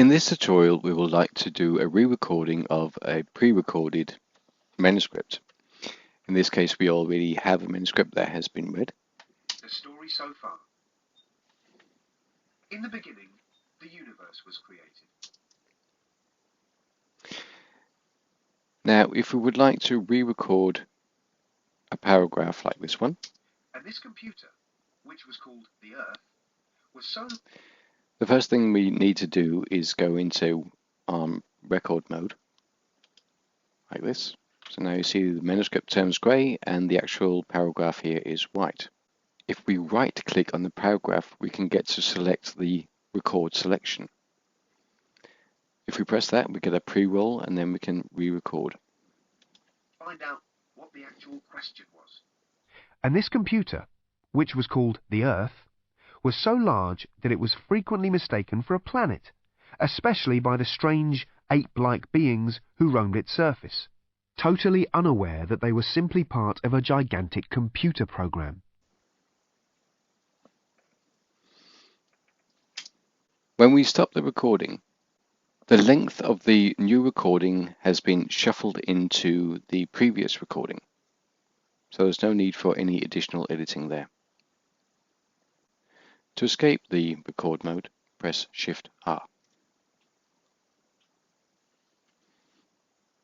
In this tutorial, we would like to do a re-recording of a pre-recorded manuscript. In this case, we already have a manuscript that has been read. The story so far. In the beginning, the universe was created. Now, if we would like to re-record a paragraph like this one, and this computer, which was called the Earth, was so... The first thing we need to do is go into record mode, like this. So now you see the manuscript turns grey and the actual paragraph here is white. If we right-click on the paragraph, we can get to select the record selection. If we press that, we get a pre-roll and then we can re-record. Find out what the actual question was. And this computer, which was called the Earth, was so large that it was frequently mistaken for a planet, especially by the strange ape-like beings who roamed its surface, totally unaware that they were simply part of a gigantic computer program. When we stop the recording, the length of the new recording has been shuffled into the previous recording, so there's no need for any additional editing there. To escape the record mode, press Shift-R.